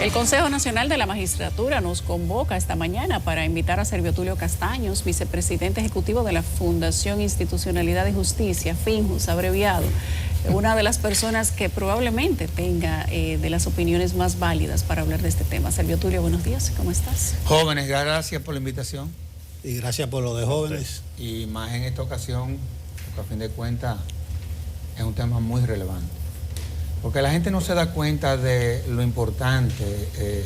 El Consejo Nacional de la Magistratura nos convoca esta mañana para invitar a Servio Tulio Castaños, vicepresidente ejecutivo de la Fundación Institucionalidad y Justicia, FINJUS abreviado, una de las personas que probablemente tenga de las opiniones más válidas para hablar de este tema. Servio Tulio, buenos días, ¿cómo estás? Jóvenes, gracias por la invitación. Y gracias por lo de jóvenes. Y más en esta ocasión, porque a fin de cuentas es un tema muy relevante. Porque la gente no se da cuenta de lo importante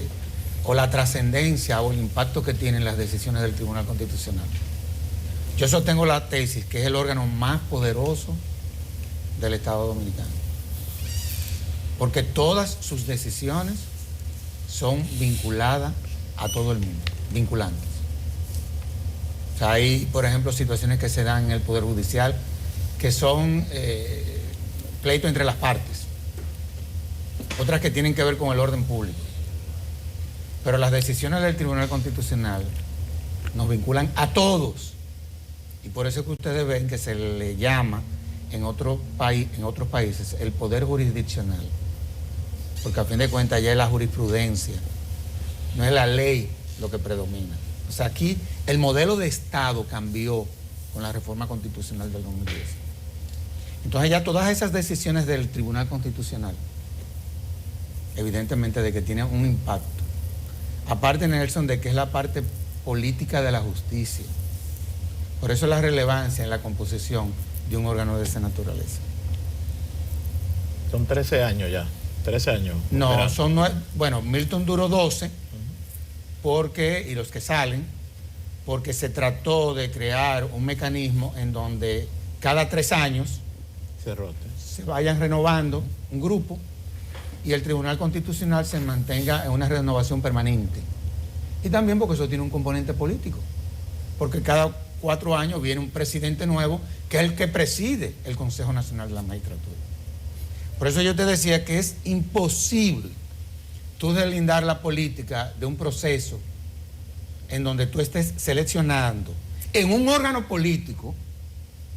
o la trascendencia o el impacto que tienen las decisiones del Tribunal Constitucional. Yo sostengo la tesis que es el órgano más poderoso del Estado Dominicano. Porque todas sus decisiones son vinculadas a todo el mundo, vinculantes. O sea, hay, por ejemplo, situaciones que se dan en el Poder Judicial que son pleitos entre las partes. Otras que tienen que ver con el orden público. Pero las decisiones del Tribunal Constitucional nos vinculan a todos. Y por eso es que ustedes ven que se le llama en otros países el poder jurisdiccional. Porque a fin de cuentas ya es la jurisprudencia, no es la ley lo que predomina. O sea, aquí el modelo de Estado cambió con la reforma constitucional del 2010. Entonces ya todas esas decisiones del Tribunal Constitucional, evidentemente de que tiene un impacto. Aparte, Nelson, de que es la parte política de la justicia. Por eso la relevancia en la composición de un órgano de esa naturaleza. Son 13 años ya, 13 años. No, son 9, bueno, Milton duró 12, porque, y los que salen, porque se trató de crear un mecanismo en donde cada 3 años se vayan renovando un grupo y el Tribunal Constitucional se mantenga en una renovación permanente. Y también porque eso tiene un componente político, porque cada 4 años viene un presidente nuevo que es el que preside el Consejo Nacional de la Magistratura. Por eso yo te decía que es imposible tú deslindar la política de un proceso en donde tú estés seleccionando en un órgano político,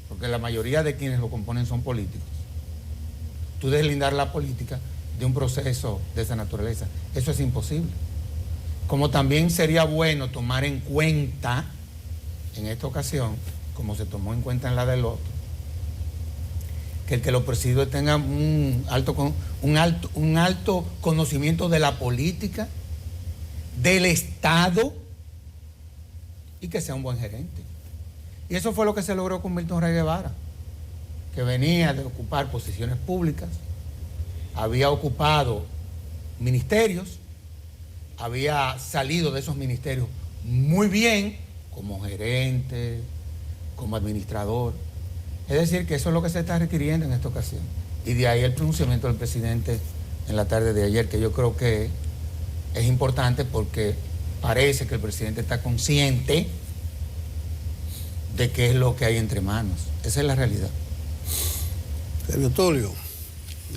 porque la mayoría de quienes lo componen son políticos, tú deslindar la política de un proceso de esa naturaleza. Eso es imposible. Como también sería bueno tomar en cuenta, en esta ocasión, como se tomó en cuenta en la del otro, que el que lo preside tenga un alto conocimiento de la política, del Estado, y que sea un buen gerente. Y eso fue lo que se logró con Milton Rey Guevara, que venía de ocupar posiciones públicas, había ocupado ministerios, había salido de esos ministerios muy bien, como gerente, como administrador. Es decir, que eso es lo que se está requiriendo en esta ocasión. Y de ahí el pronunciamiento del presidente en la tarde de ayer, que yo creo que es importante porque parece que el presidente está consciente de qué es lo que hay entre manos. Esa es la realidad. Servio Tulio,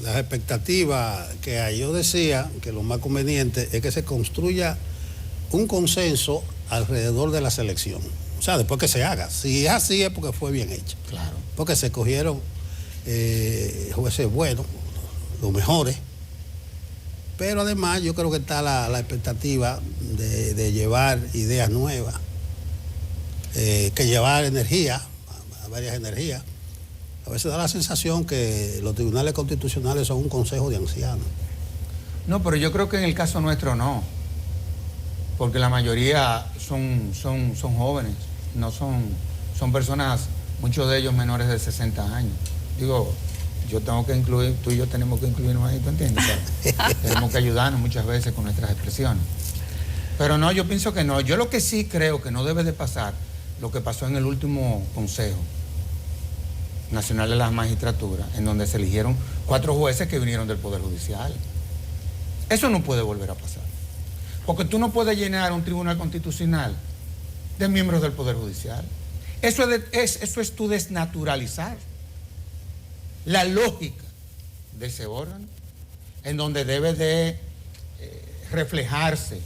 las expectativas que hay, yo decía que lo más conveniente es que se construya un consenso alrededor de la selección. O sea, después que se haga. Si es así es porque fue bien hecho. Claro. Porque se cogieron jueces buenos, los mejores. Pero además yo creo que está la expectativa de llevar ideas nuevas, que llevar energía, a varias energías. A veces da la sensación que los tribunales constitucionales son un consejo de ancianos. No, pero yo creo que en el caso nuestro no, porque la mayoría son jóvenes, no son personas, muchos de ellos menores de 60 años. Digo, yo tengo que incluir, tú y yo tenemos que incluirnos ahí, ¿tú entiendes? Tenemos que ayudarnos muchas veces con nuestras expresiones. Pero no, yo pienso que no. Yo lo que sí creo que no debe de pasar, lo que pasó en el último Consejo Nacional de la Magistratura, en donde se eligieron 4 jueces que vinieron del Poder Judicial. Eso no puede volver a pasar. Porque tú no puedes llenar un tribunal constitucional de miembros del Poder Judicial. Eso es tú desnaturalizar la lógica de ese órgano, en donde debe de reflejarse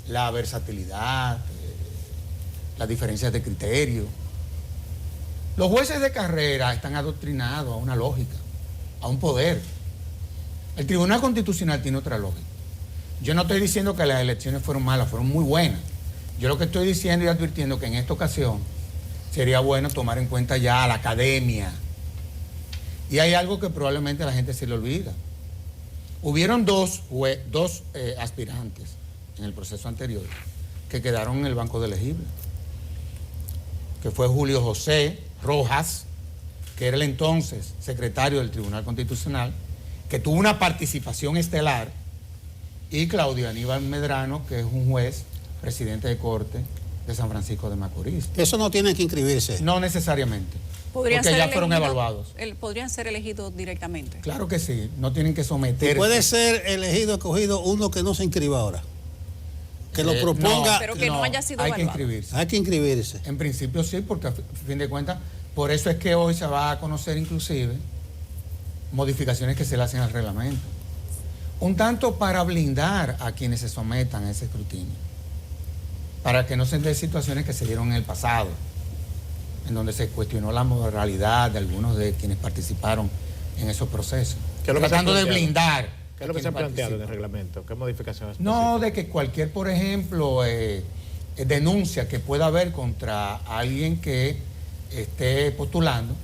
la versatilidad, las diferencias de criterio. Los jueces de carrera están adoctrinados a una lógica, a un poder. El Tribunal Constitucional tiene otra lógica. Yo no estoy diciendo que las elecciones fueron malas, fueron muy buenas. Yo lo que estoy diciendo y advirtiendo que en esta ocasión sería bueno tomar en cuenta ya a la academia. Y hay algo que probablemente a la gente se le olvida. Hubieron dos aspirantes en el proceso anterior que quedaron en el banco de elegibles, que fue Julio José Rojas, que era el entonces secretario del Tribunal Constitucional, que tuvo una participación estelar, y Claudio Aníbal Medrano, que es un juez, presidente de corte de San Francisco de Macorís. Eso no tiene que inscribirse. No necesariamente, porque ya fueron evaluados. ¿Podrían ser elegidos directamente? Claro que sí, no tienen que someterse. Y puede ser elegido, escogido uno que no se inscriba ahora. Que lo proponga. No, pero que no haya sido hay evaluado. que inscribirse. Hay que inscribirse. En principio sí, porque a fin de cuentas, por eso es que hoy se va a conocer inclusive modificaciones que se le hacen al reglamento. Un tanto para blindar a quienes se sometan a ese escrutinio, para que no se den situaciones que se dieron en el pasado, en donde se cuestionó la moralidad de algunos de quienes participaron en esos procesos. ¿Qué es lo que tratando se ha de planteado? blindar. ¿Qué es lo que se ha planteado en el reglamento? ¿Qué modificaciones? No, de que cualquier, por ejemplo, denuncia que pueda haber contra alguien que esté postulando,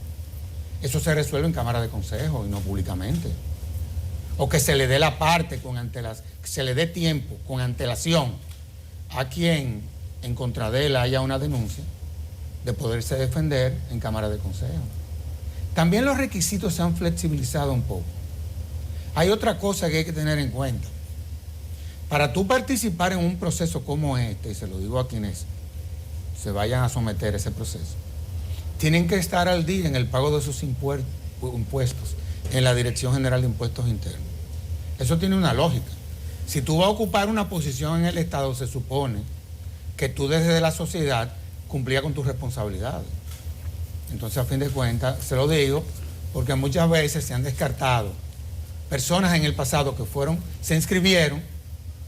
eso se resuelve en Cámara de Consejo y no públicamente. O que se le dé la parte que se le dé tiempo con antelación a quien en contra de él haya una denuncia, de poderse defender en Cámara de Consejo. También los requisitos se han flexibilizado un poco. Hay otra cosa que hay que tener en cuenta. Para tú participar en un proceso como este, y se lo digo a quienes se vayan a someter a ese proceso, tienen que estar al día en el pago de sus impuestos en la Dirección General de Impuestos Internos. Eso tiene una lógica. Si tú vas a ocupar una posición en el Estado, se supone que tú desde la sociedad cumplías con tus responsabilidades. Entonces, a fin de cuentas, se lo digo porque muchas veces se han descartado personas en el pasado que se inscribieron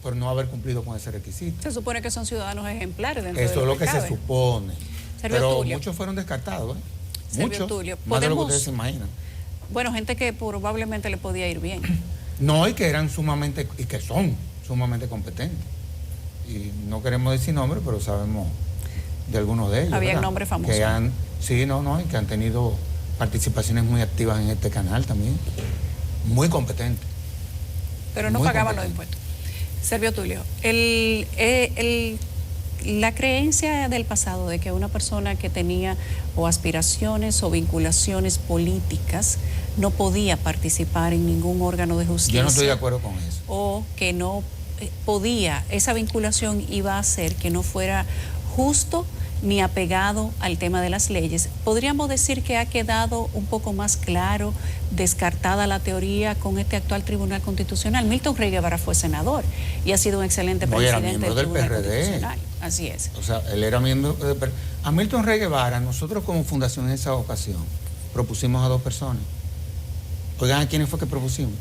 por no haber cumplido con ese requisito. Se supone que son ciudadanos ejemplares dentro Eso de es lo que cabe. se supone. Servio Pero Tulio. muchos fueron descartados, Servio muchos, Tulio, más de lo que podemos- ustedes se imaginan. Bueno, gente que probablemente le podía ir bien. No, y que eran sumamente, y que son sumamente competentes. Y no queremos decir nombres, pero sabemos de algunos de ellos. Habían ¿verdad? nombres famosos. Que y que han tenido participaciones muy activas en este canal también. Muy competentes. Pero no Muy pagaban los competente. impuestos. Servio Tulio, la creencia del pasado de que una persona que tenía o aspiraciones o vinculaciones políticas no podía participar en ningún órgano de justicia. Yo no estoy de acuerdo con eso. O que no podía, esa vinculación iba a hacer que no fuera justo ni apegado al tema de las leyes. Podríamos decir que ha quedado un poco más claro, descartada la teoría con este actual Tribunal Constitucional. Milton Rey Guevara fue senador y ha sido un excelente No, y era presidente miembro del del Tribunal PRD. Constitucional. Así es. O sea, él era miembro a Milton Rey Guevara, nosotros como fundación en esa ocasión propusimos a dos personas. Oigan, ¿a quiénes fue que propusimos?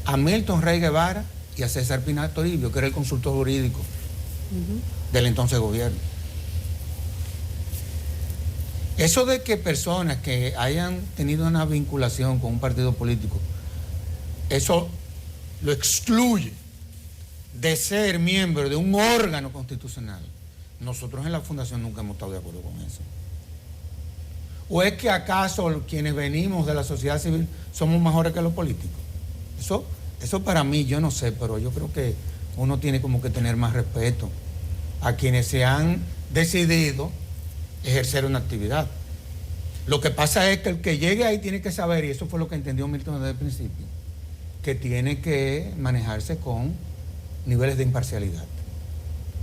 A Milton Rey Guevara y a César Pinar Toribio, que era el consultor jurídico del entonces gobierno. Eso de que personas que hayan tenido una vinculación con un partido político, eso lo excluye de ser miembro de un órgano constitucional. Nosotros en la fundación nunca hemos estado de acuerdo con eso. ¿O es que acaso quienes venimos de la sociedad civil somos mejores que los políticos? Eso para mí, yo no sé, pero yo creo que uno tiene como que tener más respeto a quienes se han decidido ejercer una actividad. Lo que pasa es que el que llegue ahí tiene que saber, y eso fue lo que entendió Milton desde el principio, que tiene que manejarse con niveles de imparcialidad.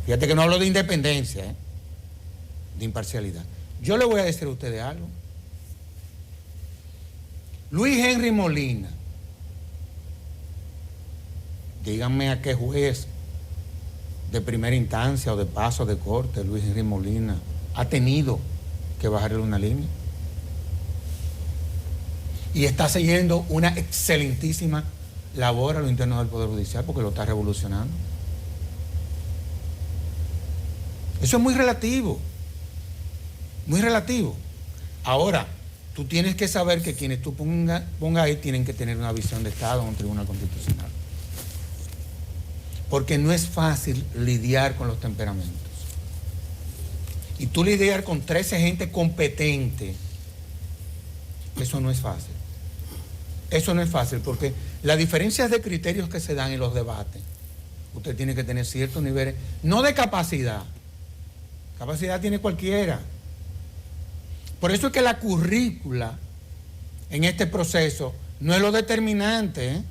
Fíjate que no hablo de independencia, de imparcialidad. Yo le voy a decir a ustedes algo. Luis Henry Molina, díganme a qué juez de primera instancia o de paso de corte Luis Henry Molina ha tenido que bajarle una línea. Y está siguiendo una excelentísima labor a lo interno del Poder Judicial porque lo está revolucionando. Eso es muy relativo. Muy relativo. Ahora, tú tienes que saber que quienes tú pongas ahí tienen que tener una visión de Estado en un tribunal constitucional. porque no es fácil lidiar con los temperamentos. Y tú lidiar con 13 gente competente, eso no es fácil. Eso no es fácil, porque las diferencias de criterios que se dan en los debates, usted tiene que tener ciertos niveles, no de capacidad. Capacidad tiene cualquiera. Por eso es que la currícula en este proceso no es lo determinante, ¿eh?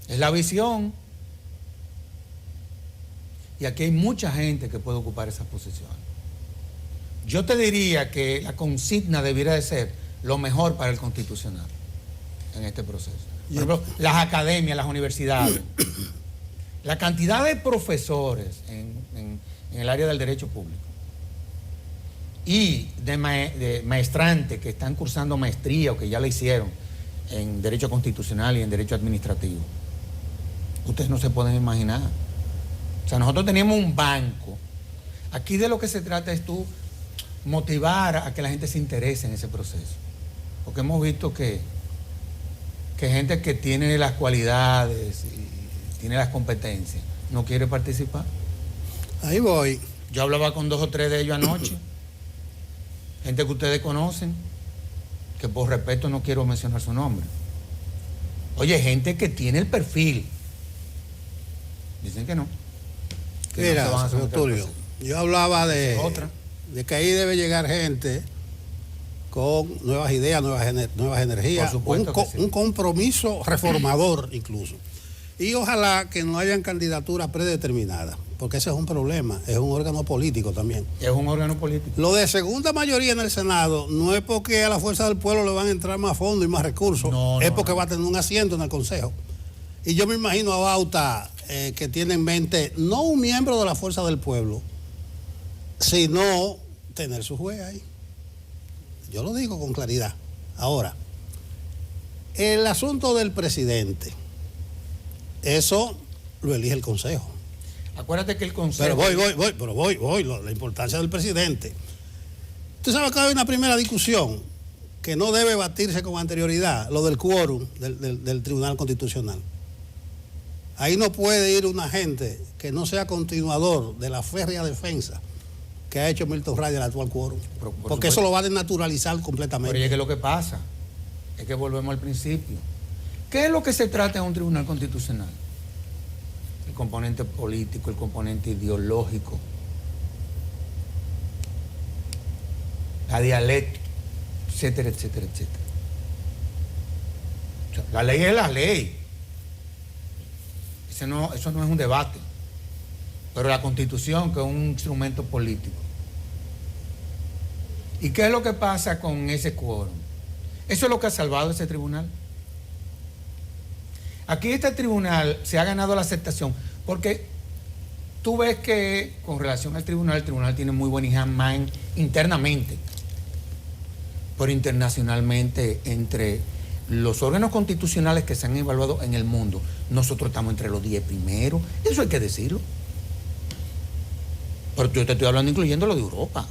Es la visión. Y aquí hay mucha gente que puede ocupar esas posiciones. Yo te diría que la consigna debiera de ser lo mejor para el constitucional en este proceso. Por ejemplo, las academias, las universidades, la cantidad de profesores en el área del derecho público y de maestrantes que están cursando maestría o que ya la hicieron en derecho constitucional y en derecho administrativo. Ustedes no se pueden imaginar. O sea, nosotros tenemos un banco. Aquí de lo que se trata es tú motivar a que la gente se interese en ese proceso. Porque hemos visto que gente que tiene las cualidades y tiene las competencias no quiere participar. Ahí voy. Yo hablaba con 2 o 3 de ellos anoche. Gente que ustedes conocen, que por respeto no quiero mencionar su nombre. Oye, gente que tiene el perfil. Dicen que no. Que Mira, no se van a someter al Tulio, proceso. yo hablaba de que ahí debe llegar gente con nuevas ideas, nuevas energías, Por supuesto que sí. un compromiso reformador incluso. Y ojalá que no hayan candidaturas predeterminadas, porque ese es un problema, es un órgano político también. Es un órgano político. Lo de segunda mayoría en el Senado no es porque a la fuerza del pueblo le van a entrar más fondos y más recursos, es porque va a tener un asiento en el Consejo. Y yo me imagino a Bauta que tiene en mente no un miembro de la fuerza del pueblo, sino tener su juez ahí. Yo lo digo con claridad. Ahora, el asunto del presidente, eso lo elige el Consejo. Acuérdate que el Consejo... Pero voy, la importancia del presidente. Usted sabe que hay una primera discusión que no debe batirse con anterioridad, lo del quórum del Tribunal Constitucional. Ahí no puede ir una gente que no sea continuador de la férrea defensa que ha hecho Milton Ray del actual quórum. Porque eso lo va a desnaturalizar completamente. Pero es que lo que pasa es que volvemos al principio. ¿Qué es lo que se trata en un tribunal constitucional? El componente político, el componente ideológico, la dialéctica, etcétera, etcétera, etcétera. O sea, la ley es la ley. Eso no es un debate. Pero la Constitución, que es un instrumento político. ¿Y qué es lo que pasa con ese quórum? Eso es lo que ha salvado ese tribunal. Aquí este tribunal se ha ganado la aceptación, porque tú ves que con relación al tribunal, el tribunal tiene muy buen imagen internamente, pero internacionalmente, entre los órganos constitucionales que se han evaluado en el mundo, nosotros estamos entre los 10 primeros, eso hay que decirlo. Pero yo te estoy hablando incluyendo lo de Europa.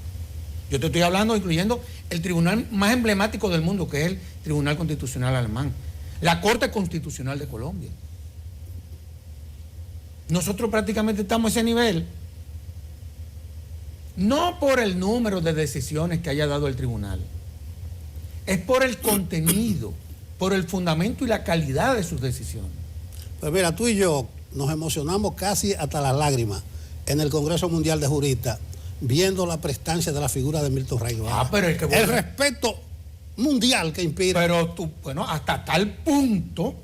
Yo te estoy hablando incluyendo el tribunal más emblemático del mundo, que es el Tribunal Constitucional Alemán. La Corte Constitucional de Colombia. Nosotros prácticamente estamos a ese nivel. No por el número de decisiones que haya dado el tribunal. Es por el contenido, por el fundamento y la calidad de sus decisiones. Pues mira, tú y yo nos emocionamos casi hasta las lágrimas en el Congreso Mundial de Juristas, viendo la prestancia de la figura de Milton Ray. Pero es que el respeto mundial que inspira. Pero tú, bueno, hasta tal punto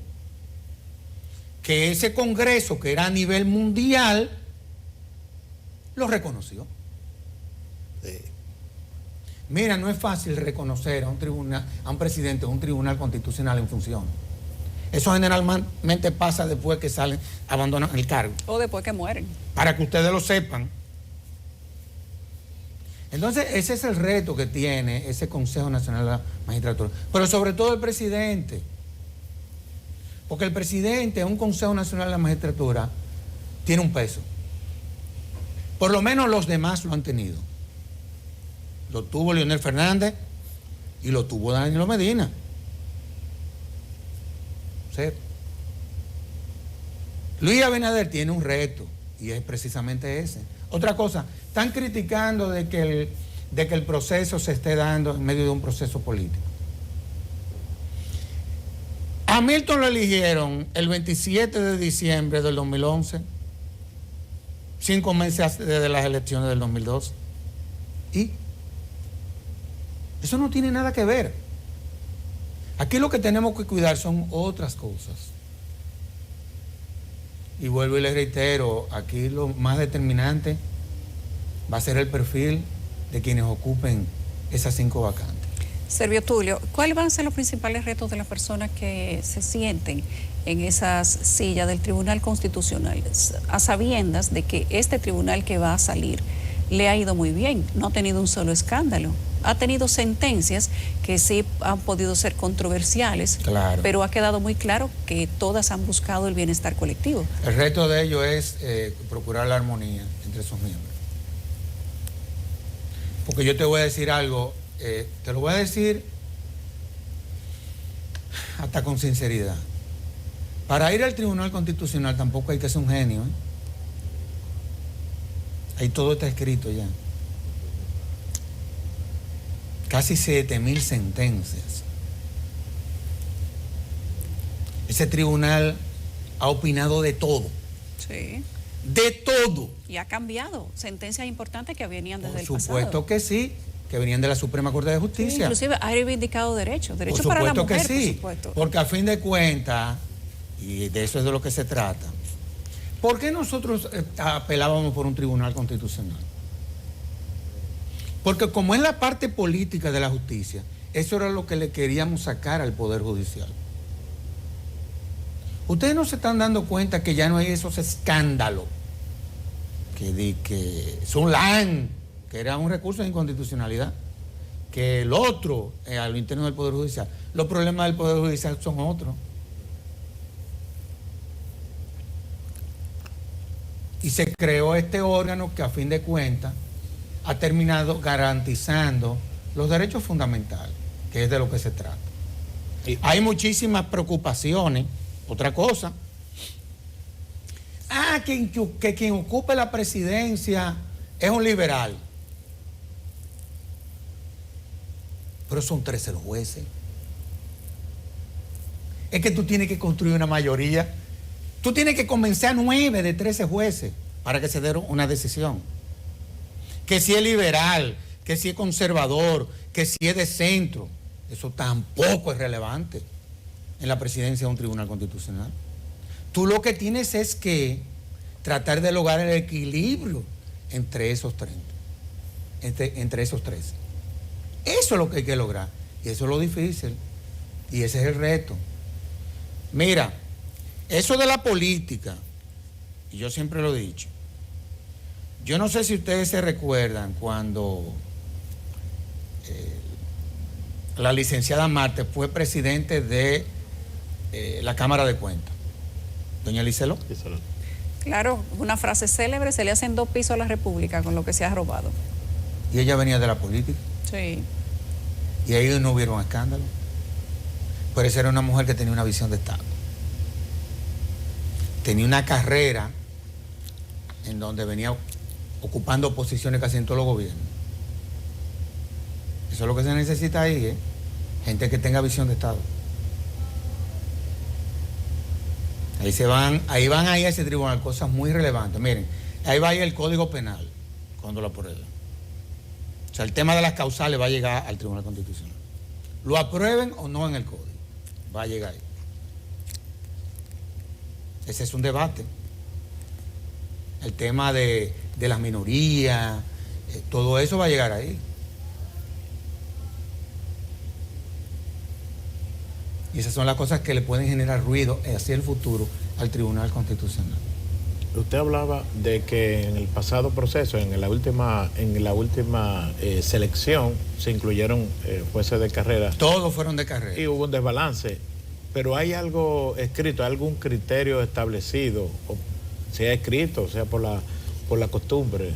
que ese Congreso, que era a nivel mundial, lo reconoció. Sí. Mira, no es fácil reconocer a un tribunal, a un presidente de un tribunal constitucional en función. Eso generalmente pasa después que salen, abandonan el cargo. O después que mueren. Para que ustedes lo sepan. Entonces, ese es el reto que tiene ese Consejo Nacional de la Magistratura. Pero sobre todo el presidente. Porque el presidente en un Consejo Nacional de la Magistratura tiene un peso. Por lo menos los demás lo han tenido. Lo tuvo Leonel Fernández y lo tuvo Danilo Medina. Luis Abinader tiene un reto y es precisamente ese. Otra cosa, están criticando de que el proceso se esté dando en medio de un proceso político. A Milton lo eligieron el 27 de diciembre del 2011, 5 meses desde las elecciones del 2012. ¿Y? Eso no tiene nada que ver. Aquí lo que tenemos que cuidar son otras cosas. Y vuelvo y les reitero, aquí lo más determinante va a ser el perfil de quienes ocupen esas 5 vacantes. Servio Tulio, ¿cuáles van a ser los principales retos de las personas que se sienten en esas sillas del Tribunal Constitucional, a sabiendas de que este tribunal que va a salir le ha ido muy bien, no ha tenido un solo escándalo, ha tenido sentencias que sí han podido ser controversiales, claro, pero ha quedado muy claro que todas han buscado el bienestar colectivo? El reto de ello es procurar la armonía entre sus miembros. Porque yo te voy a decir algo, te lo voy a decir hasta con sinceridad. Para ir al Tribunal Constitucional tampoco hay que ser un genio, ¿eh? Ahí todo está escrito ya. Casi 7.000 sentencias. Ese tribunal ha opinado de todo. Sí. De todo. Y ha cambiado sentencias importantes que venían desde el pasado. Por supuesto que sí, que venían de la Suprema Corte de Justicia. Sí, inclusive ha reivindicado derechos Por para la supuesto mujer, que sí, por supuesto. porque a fin de cuentas, y de eso es de lo que se trata, ¿por qué nosotros apelábamos por un tribunal constitucional? Porque como es la parte política de la justicia, eso era lo que le queríamos sacar al Poder Judicial. Ustedes no se están dando cuenta que ya no hay esos escándalos que son LAN, que era un recurso de inconstitucionalidad, que el otro, a lo interno del Poder Judicial. Los problemas del Poder Judicial son otros. Y se creó este órgano que a fin de cuentas ha terminado garantizando los derechos fundamentales, que es de lo que se trata. Hay muchísimas preocupaciones. Otra cosa, que quien ocupe la presidencia es un liberal. Pero son 13 los jueces. Es que tú tienes que construir una mayoría. Tú tienes que convencer a 9 de 13 jueces para que se dé una decisión. Que si es liberal, que si es conservador, que si es de centro, eso tampoco es relevante en la presidencia de un tribunal constitucional. Tú lo que tienes es que tratar de lograr el equilibrio entre esos 30, entre esos 13. Eso es lo que hay que lograr. Y eso es lo difícil. Y ese es el reto. Mira, eso de la política, y yo siempre lo he dicho, yo no sé si ustedes se recuerdan cuando la licenciada Marte fue presidente de la Cámara de Cuentas, doña Liceló. Claro, una frase célebre: se le hacen 2 pisos a la República con lo que se ha robado. Y ella venía de la política. Sí. Y ahí no hubieron escándalo. Pero esa era una mujer que tenía una visión de Estado. Tenía una carrera en donde venía ocupando posiciones casi en todos los gobiernos. Eso es lo que se necesita ahí, ¿eh? Gente que tenga visión de Estado. Ahí van a ese tribunal cosas muy relevantes. Miren, ahí va a ir el Código Penal cuando lo aprueben. O sea, el tema de las causales va a llegar al Tribunal Constitucional. Lo aprueben o no en el Código, va a llegar ahí. Ese es un debate. El tema de las minorías, todo eso va a llegar ahí. Y esas son las cosas que le pueden generar ruido hacia el futuro al Tribunal Constitucional. Usted hablaba de que en el pasado proceso, en la última selección, se incluyeron jueces de carrera. Todos fueron de carrera. Y hubo un desbalance. Pero ¿hay algo escrito, algún criterio establecido, o sea escrito, o sea por la costumbre,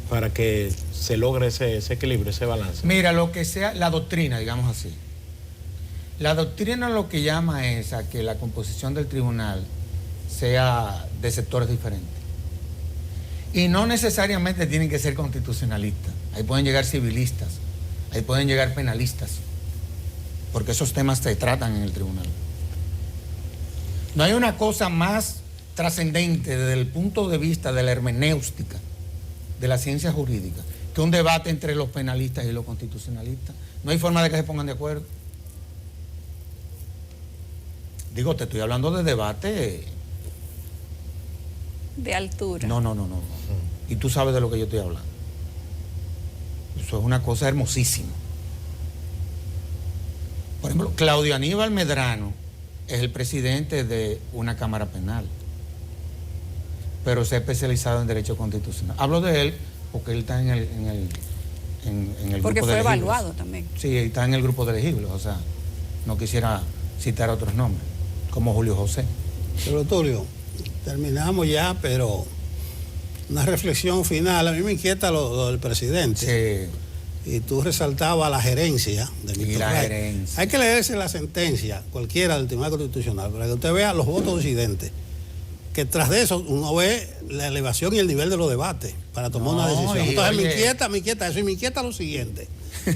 para que se logre ese equilibrio, ese balance? Mira, lo que sea, la doctrina, digamos así. La doctrina lo que llama es a que la composición del tribunal sea de sectores diferentes. Y no necesariamente tienen que ser constitucionalistas. Ahí pueden llegar civilistas, ahí pueden llegar penalistas, porque esos temas se tratan en el tribunal. No hay una cosa más trascendente desde el punto de vista de la hermenéutica de la ciencia jurídica que un debate entre los penalistas y los constitucionalistas. No hay forma de que se pongan de acuerdo. Digo, te estoy hablando de debate de altura. No. Y tú sabes de lo que yo estoy hablando. Eso es una cosa hermosísima. Por ejemplo, Claudio Aníbal Medrano es el presidente de una cámara penal, pero se ha especializado en derecho constitucional. Hablo de él porque él está en el porque grupo de fue elegibles. evaluado también. Sí, está en el grupo de elegibles, o sea, no quisiera citar otros nombres, como Julio José. Pero Tulio, terminamos ya, pero una reflexión final. A mí me inquieta lo del presidente. Sí. Y tú resaltabas la gerencia de Y Milton la Ray. gerencia. Hay que leerse la sentencia, cualquiera del Tribunal Constitucional, para que usted vea los votos disidentes. Que tras de eso uno ve la elevación y el nivel de los debates para tomar una decisión. Entonces me inquieta eso, y me inquieta lo siguiente.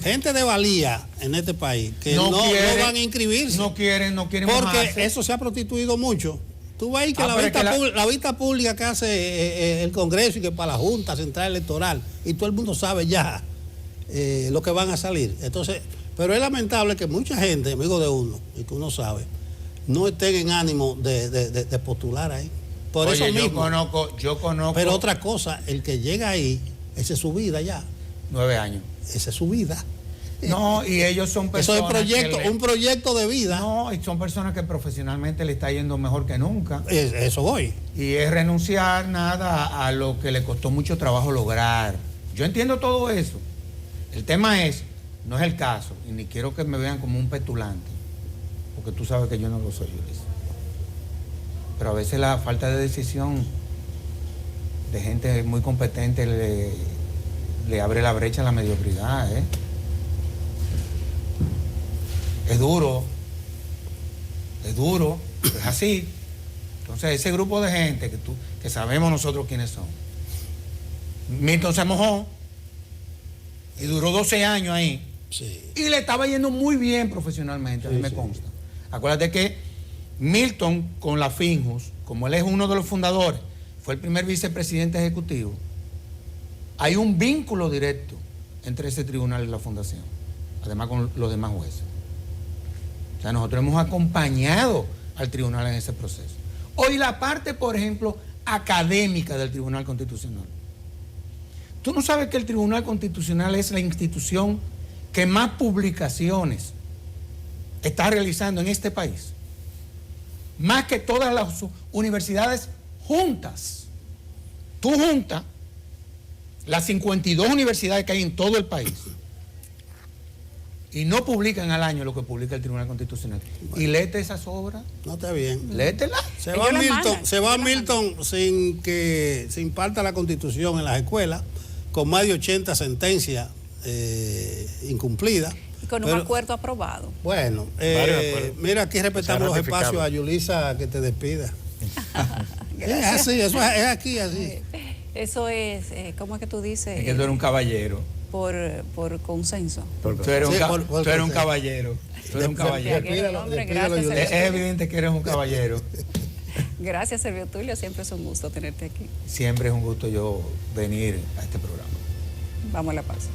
Gente de valía en este país que no van a inscribirse. No quieren porque mojarse. eso se ha prostituido mucho. Tú ves que pero la vista pública que hace el Congreso y que para la Junta Central Electoral, y todo el mundo sabe ya lo que van a salir. Entonces, pero es lamentable que mucha gente, amigo de uno, y que uno sabe, no estén en ánimo de postular ahí. Por Oye, eso mismo. yo conozco. Pero otra cosa, el que llega ahí, esa es su vida ya. 9 años. Esa es su vida. No, y ellos son personas. Eso es un proyecto de vida. No, y son personas que profesionalmente le está yendo mejor que nunca. Eso voy. Y es renunciar nada a lo que le costó mucho trabajo lograr. Yo entiendo todo eso. El tema es, no es el caso, y ni quiero que me vean como un petulante, porque tú sabes que yo no lo soy, Ulises. Pero a veces la falta de decisión de gente muy competente le abre la brecha a la mediocridad, ¿eh? Es duro, es así. Entonces ese grupo de gente que sabemos nosotros quiénes son. Milton se mojó y duró 12 años ahí. Sí. Y le estaba yendo muy bien profesionalmente, a mí me consta. Acuérdate que Milton con la Finjus, como él es uno de los fundadores, fue el primer vicepresidente ejecutivo, hay un vínculo directo entre ese tribunal y la fundación, además con los demás jueces. O sea, nosotros hemos acompañado al tribunal en ese proceso. Hoy la parte, por ejemplo, académica del Tribunal Constitucional. Tú no sabes que el Tribunal Constitucional es la institución que más publicaciones está realizando en este país. Más que todas las universidades juntas. Tú juntas las 52 universidades que hay en todo el país y no publican al año lo que publica el Tribunal Constitucional. Bueno. Y léete esas obras. No está bien. Léetela. Se va Milton sin que se imparta la Constitución en las escuelas, con más de 80 sentencias incumplidas. Y con un acuerdo aprobado. Bueno, mira, aquí respetamos los espacios a Yulisa que te despida. Es así, eso es aquí, así. Eso es, ¿cómo es que tú dices? Es que tú eres un caballero. Por consenso. Tú eres un caballero. Tú eres un caballero. Es evidente que eres un caballero. Gracias, Servio Tulio. Siempre es un gusto tenerte aquí. Siempre es un gusto yo venir a este programa. Vamos a la pausa.